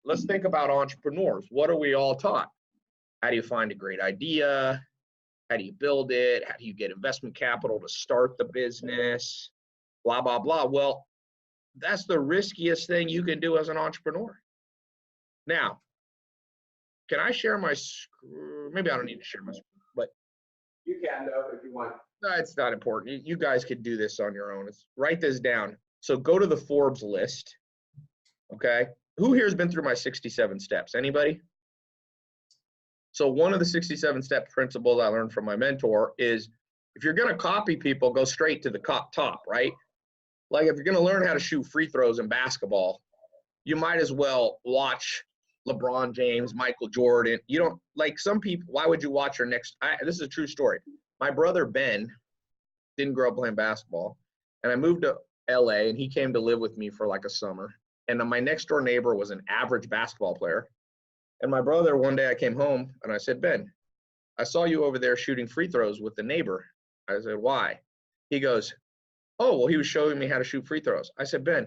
let's think about entrepreneurs. What are we all taught? How do you find a great idea? How do you build it? How do you get investment capital to start the business? Blah, blah, blah. Well, that's the riskiest thing you can do as an entrepreneur. Now, can I share my screen? Maybe I don't need to share my screen, but you can though if you want. no, it's not important. You guys could do this on your own. Write this down. So go to the Forbes list. Okay. Who here has been through my 67 steps? Anybody? So one of the 67 step principles I learned from my mentor is if you're going to copy people, go straight to the top, right? Like if you're going to learn how to shoot free throws in basketball, you might as well watch LeBron James, Michael Jordan. You don't like some people. Why would you watch your next? This is a true story. My brother Ben didn't grow up playing basketball, and I moved to LA, and he came to live with me for like a summer. And my next door neighbor was an average basketball player. And my brother, one day I came home and I said, Ben, I saw you over there shooting free throws with the neighbor. I said, why? He goes, oh, well, he was showing me how to shoot free throws. I said, Ben,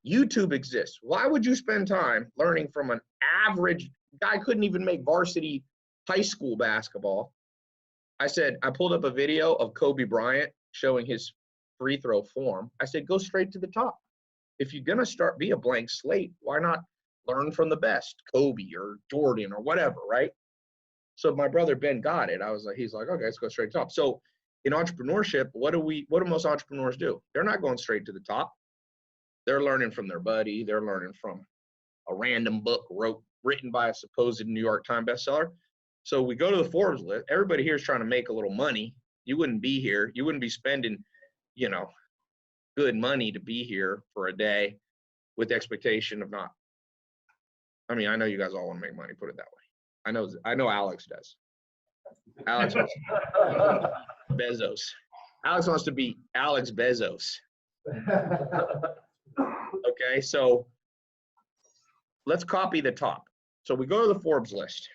YouTube exists. Why would you spend time learning from an average guy couldn't even make varsity high school basketball? I said, I pulled up a video of Kobe Bryant showing his free throw form. I said, go straight to the top. If you're going to be a blank slate, why not learn from the best, Kobe or Jordan or whatever, right? So my brother Ben got it. He's like, okay, let's go straight to the top. So in entrepreneurship, what do most entrepreneurs do? They're not going straight to the top. They're learning from their buddy. They're learning from a random book written by a supposed New York Times bestseller. So we go to the Forbes list. Everybody here is trying to make a little money. You wouldn't be here. You wouldn't be spending, good money to be here for a day with the expectation of not. I mean, I know you guys all want to make money, put it that way. I know Alex does. Alex Bezos. Alex wants to be Alex Bezos. Okay, so let's copy the top. So we go to the Forbes list.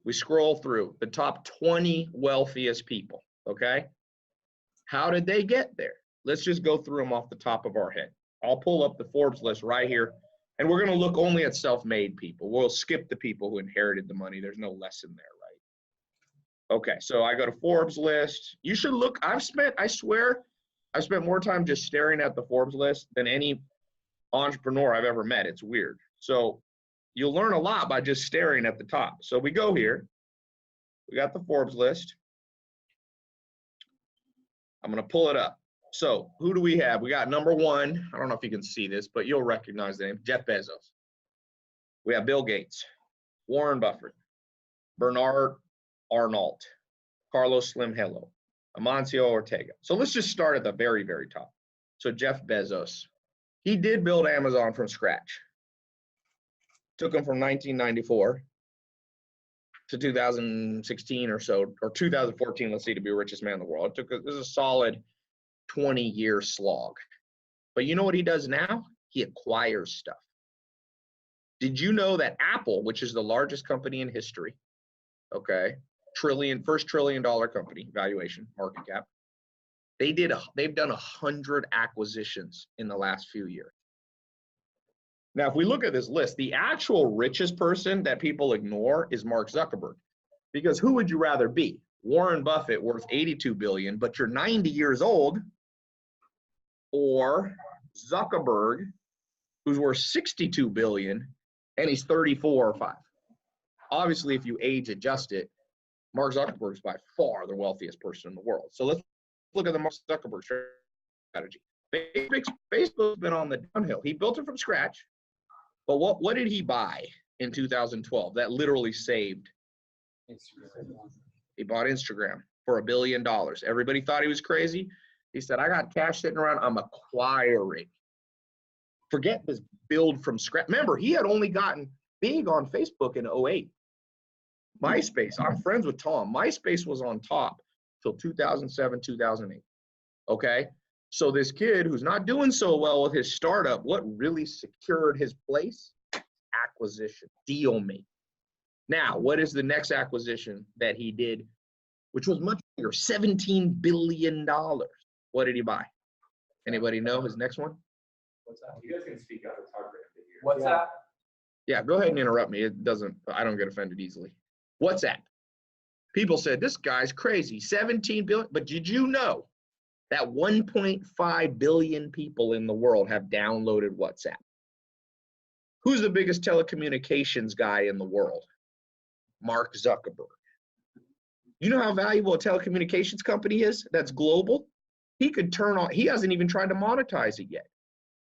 We scroll through the top 20 wealthiest people, okay? How did they get there? Let's just go through them off the top of our head. I'll pull up the Forbes list right here, and we're going to look only at self-made people. We'll skip the people who inherited the money. There's no lesson there, right? Okay, so I go to Forbes list. You should look. I swear, I've spent more time just staring at the Forbes list than any entrepreneur I've ever met. It's weird. So you'll learn a lot by just staring at the top. So we go here. We got the Forbes list. I'm going to pull it up. So who do we have? We got number one. I don't know if you can see this, but you'll recognize the name, Jeff Bezos. We have Bill Gates, Warren Buffett, Bernard Arnault, Carlos Slim Hello, Amancio Ortega. So let's just start at the very, very top. So Jeff Bezos, he did build Amazon from scratch. Took him from 1994 to 2016 or so, or 2014, let's see, to be the richest man in the world. This is a solid 20-year slog. But you know what he does now? He acquires stuff. Did you know that Apple, which is the largest company in history, okay, first $1 trillion company, valuation, market cap, they've done 100 acquisitions in the last few years. Now, if we look at this list, the actual richest person that people ignore is Mark Zuckerberg. Because who would you rather be? Warren Buffett, worth $82 billion, but you're 90 years old, or Zuckerberg, who's worth $62 billion, and he's 34 or 5. Obviously, if you age adjust it, Mark Zuckerberg is by far the wealthiest person in the world. So let's look at the Mark Zuckerberg strategy. Facebook's been on the downhill. He built it from scratch. But what did he buy in 2012 that literally saved? Instagram. He bought Instagram for $1 billion. Everybody thought he was crazy. He said, I got cash sitting around. I'm acquiring. Forget this build from scratch. Remember, he had only gotten big on Facebook in 2008. MySpace, I'm friends with Tom. MySpace was on top till 2007, 2008. Okay? So this kid who's not doing so well with his startup, what really secured his place? Acquisition, deal making. Now, what is the next acquisition that he did, which was much bigger, $17 billion? What did he buy? Anybody know his next one? What's that? You guys can speak up. It's hard for him to hear. WhatsApp? Yeah, go ahead and interrupt me. I don't get offended easily. WhatsApp. People said, this guy's crazy, 17 billion. But did you know that 1.5 billion people in the world have downloaded WhatsApp? Who's the biggest telecommunications guy in the world? Mark Zuckerberg. You know how valuable a telecommunications company is that's global? He could turn on, he hasn't even tried to monetize it yet.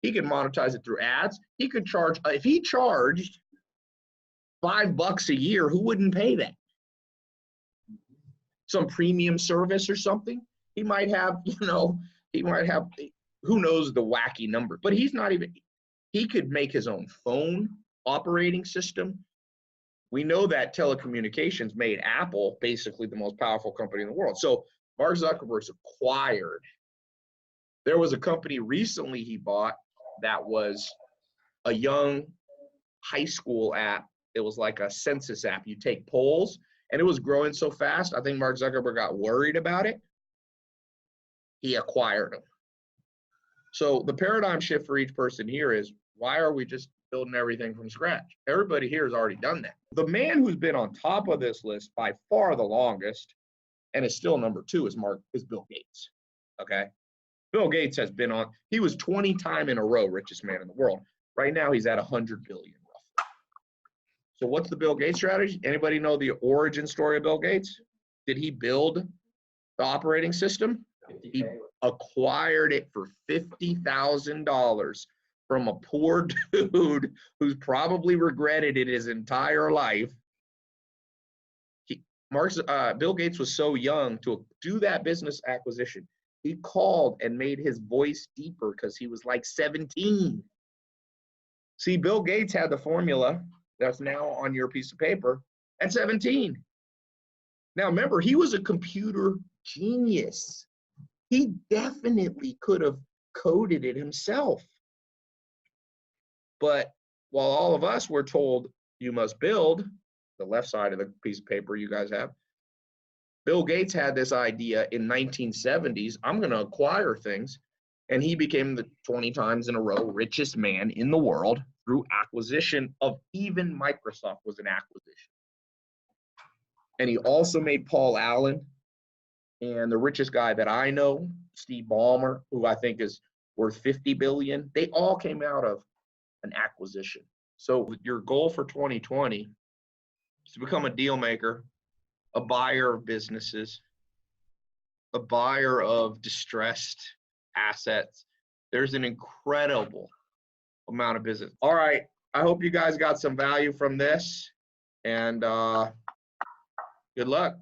He could monetize it through ads. He could charge, if he charged $5 a year, who wouldn't pay that? Some premium service or something. He might have, who knows the wacky number, but he's not even, he could make his own phone operating system. We know that telecommunications made Apple basically the most powerful company in the world. So Mark Zuckerberg's acquired. There was a company recently he bought that was a young high school app. It was like a census app. You take polls, and it was growing so fast, I think Mark Zuckerberg got worried about it. He acquired them. So the paradigm shift for each person here is, why are we just building everything from scratch? Everybody here has already done that. The man who's been on top of this list by far the longest, and is still number 2, is Bill Gates. Okay? Bill Gates has been on, he was 20 times in a row richest man in the world. Right now he's at 100 billion roughly. So what's the Bill Gates strategy? Anybody know the origin story of Bill Gates? Did he build the operating system? He acquired it for $50,000 from a poor dude who's probably regretted it his entire life. Bill Gates was so young to do that business acquisition. He called and made his voice deeper because he was like 17. See, Bill Gates had the formula that's now on your piece of paper at 17. Now, remember, he was a computer genius. He definitely could have coded it himself. But while all of us were told you must build, the left side of the piece of paper you guys have, Bill Gates had this idea in 1970s, I'm going to acquire things, and he became the 20 times in a row richest man in the world through acquisition of, even Microsoft was an acquisition. And he also made Paul Allen, and the richest guy that I know, Steve Ballmer, who I think is worth 50 billion, they all came out of an acquisition. So your goal for 2020 is to become a deal maker, a buyer of businesses, a buyer of distressed assets. There's an incredible amount of business. All right, I hope you guys got some value from this, and good luck.